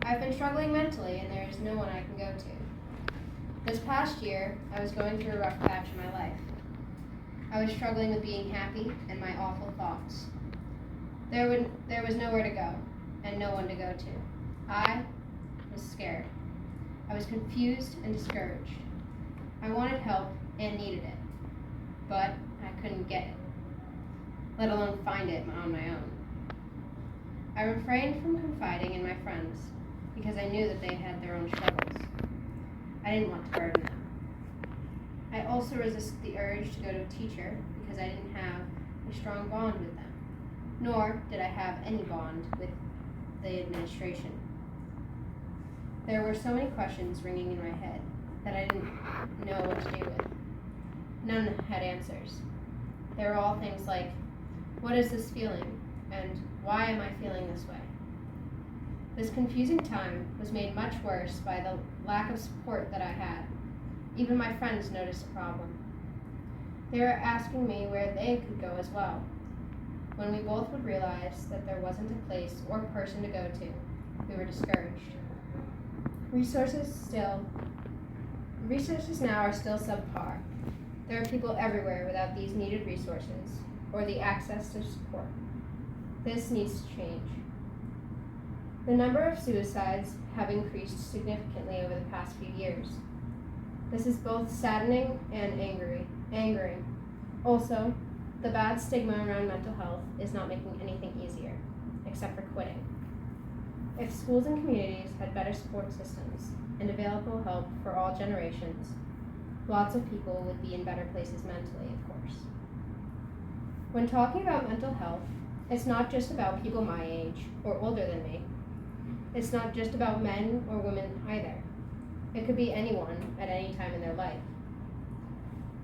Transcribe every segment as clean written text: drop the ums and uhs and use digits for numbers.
I've been struggling mentally, and there is no one I can go to. This past year, I was going through a rough patch in my life. I was struggling with being happy and my awful thoughts. There was nowhere to go, and no one to go to. I was scared. I was confused and discouraged. I wanted help and needed it, but I couldn't get it, let alone find it on my own. I refrained from confiding in my friends because I knew that they had their own struggles. I didn't want to burden them. I also resisted the urge to go to a teacher because I didn't have a strong bond with them, nor did I have any bond with the administration. There were so many questions ringing in my head that I didn't know what to do with. None had answers. They were all things like, what is this feeling? And why am I feeling this way? This confusing time was made much worse by the lack of support that I had. Even my friends noticed a problem. They were asking me where they could go as well. When we both would realize that there wasn't a place or person to go to, we were discouraged. Resources now are still subpar. There are people everywhere without these needed resources or the access to support. This needs to change. The number of suicides have increased significantly over the past few years. This is both saddening and angering. Also, the bad stigma around mental health is not making anything easier, except for quitting. If schools and communities had better support systems and available help for all generations, lots of people would be in better places mentally, of course. When talking about mental health, it's not just about people my age or older than me. It's not just about men or women either. It could be anyone at any time in their life.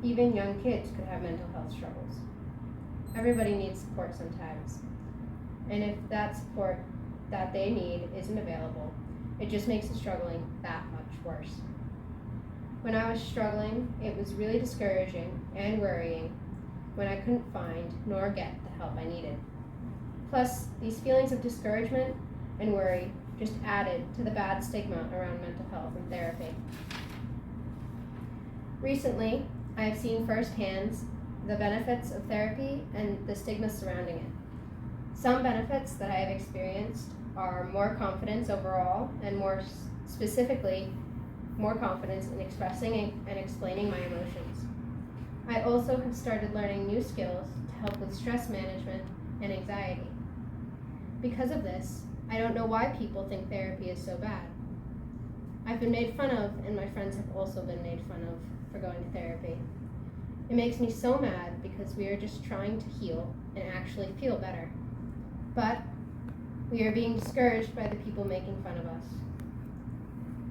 Even young kids could have mental health struggles. Everybody needs support sometimes. And if that support that they need isn't available, it just makes the struggling that much worse. When I was struggling, it was really discouraging and worrying when I couldn't find nor get the help I needed. Plus, these feelings of discouragement and worry just added to the bad stigma around mental health and therapy. Recently, I have seen firsthand the benefits of therapy and the stigma surrounding it. Some benefits that I have experienced are more confidence overall, and more specifically, more confidence in expressing and explaining my emotions. I also have started learning new skills to help with stress management and anxiety. Because of this, I don't know why people think therapy is so bad. I've been made fun of, and my friends have also been made fun of for going to therapy. It makes me so mad because we are just trying to heal and actually feel better. But we are being discouraged by the people making fun of us.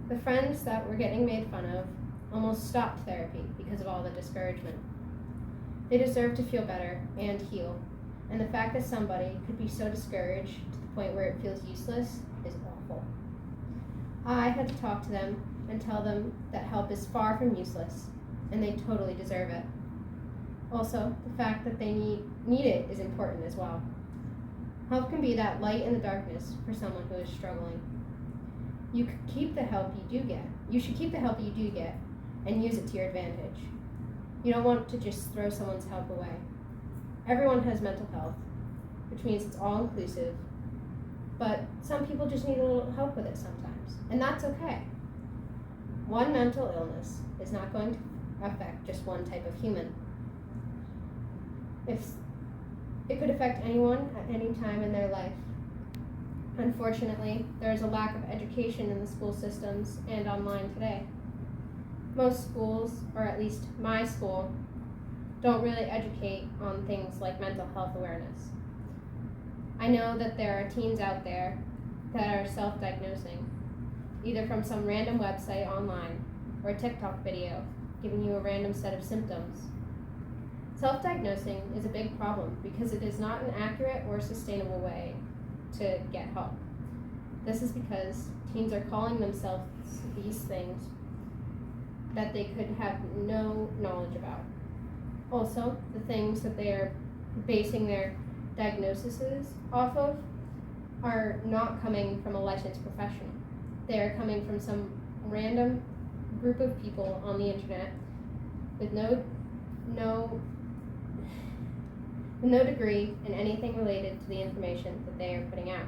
The friends that were getting made fun of almost stopped therapy because of all the discouragement. They deserve to feel better and heal, and the fact that somebody could be so discouraged to the point where it feels useless is awful. I had to talk to them and tell them that help is far from useless, and they totally deserve it. Also, the fact that they need it is important as well. Help can be that light in the darkness for someone who is struggling. You should keep the help you do get and use it to your advantage. You don't want to just throw someone's help away. Everyone has mental health, which means it's all inclusive, but some people just need a little help with it sometimes, and that's okay. One mental illness is not going to affect just one type of human. It could affect anyone at any time in their life. Unfortunately, there is a lack of education in the school systems and online today. Most schools, or at least my school, don't really educate on things like mental health awareness. I know that there are teens out there that are self-diagnosing, either from some random website online or a TikTok video giving you a random set of symptoms. Self-diagnosing is a big problem because it is not an accurate or sustainable way to get help. This is because teens are calling themselves these things that they could have no knowledge about. Also, the things that they are basing their diagnoses off of are not coming from a licensed professional. They are coming from some random group of people on the internet with no degree in anything related to the information that they are putting out.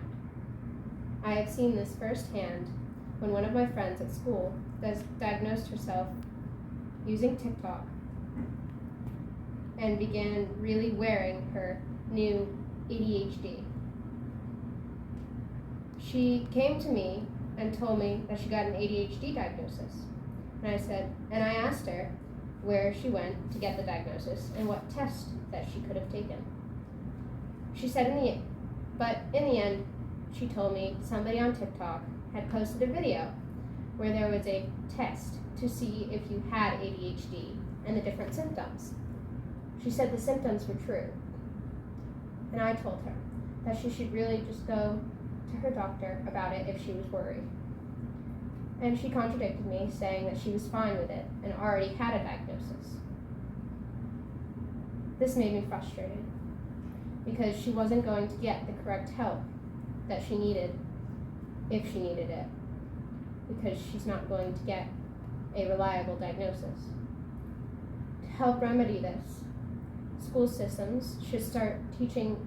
I have seen this firsthand when one of my friends at school diagnosed herself using TikTok and began really wearing her new ADHD. She came to me and told me that she got an ADHD diagnosis. And I asked her where she went to get the diagnosis and what test that she could have taken. She said in the end, she told me somebody on TikTok had posted a video where there was a test to see if you had ADHD and the different symptoms. She said the symptoms were true. And I told her that she should really just go to her doctor about it if she was worried. And she contradicted me, saying that she was fine with it and already had a diagnosis. This made me frustrated because she wasn't going to get the correct help that she needed if she needed it, because she's not going to get a reliable diagnosis. To help remedy this, school systems should start teaching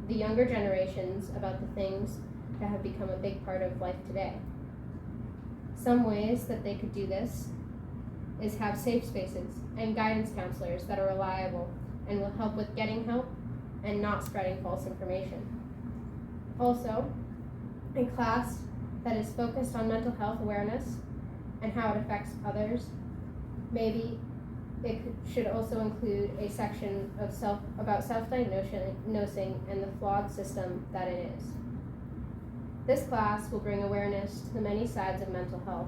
the younger generations about the things that have become a big part of life today. Some ways that they could do this is have safe spaces and guidance counselors that are reliable and will help with getting help and not spreading false information. Also, a class that is focused on mental health awareness and how it affects others. Maybe should also include a section of about self-diagnosing and the flawed system that it is. This class will bring awareness to the many sides of mental health.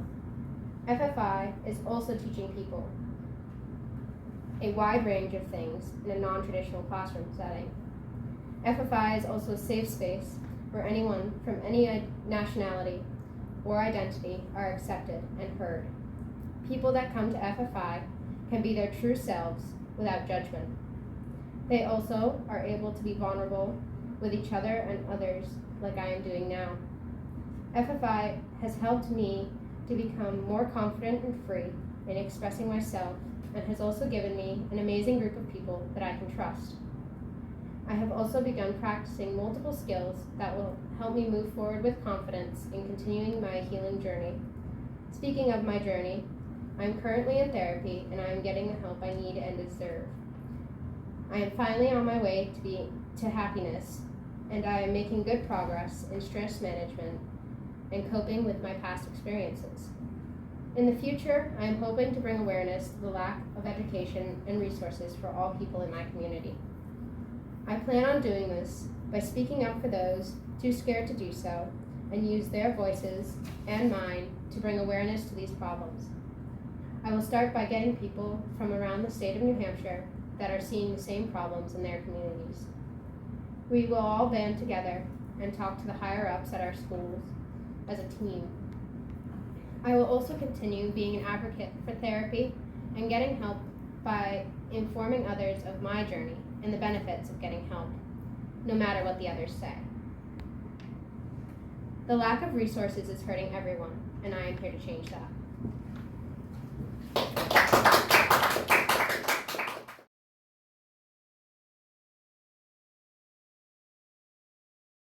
FFI is also teaching people a wide range of things in a non-traditional classroom setting. FFI is also a safe space where anyone from any nationality or identity are accepted and heard. People that come to FFI can be their true selves without judgment. They also are able to be vulnerable with each other and others like I am doing now. FFI has helped me to become more confident and free in expressing myself and has also given me an amazing group of people that I can trust. I have also begun practicing multiple skills that will help me move forward with confidence in continuing my healing journey. Speaking of my journey, I am currently in therapy and I am getting the help I need and deserve. I am finally on my way to happiness, and I am making good progress in stress management and coping with my past experiences. In the future, I am hoping to bring awareness to the lack of education and resources for all people in my community. I plan on doing this by speaking up for those too scared to do so and use their voices and mine to bring awareness to these problems. I will start by getting people from around the state of New Hampshire that are seeing the same problems in their communities. We will all band together and talk to the higher ups at our schools as a team. I will also continue being an advocate for therapy and getting help by informing others of my journey and the benefits of getting help, no matter what the others say. The lack of resources is hurting everyone, and I am here to change that.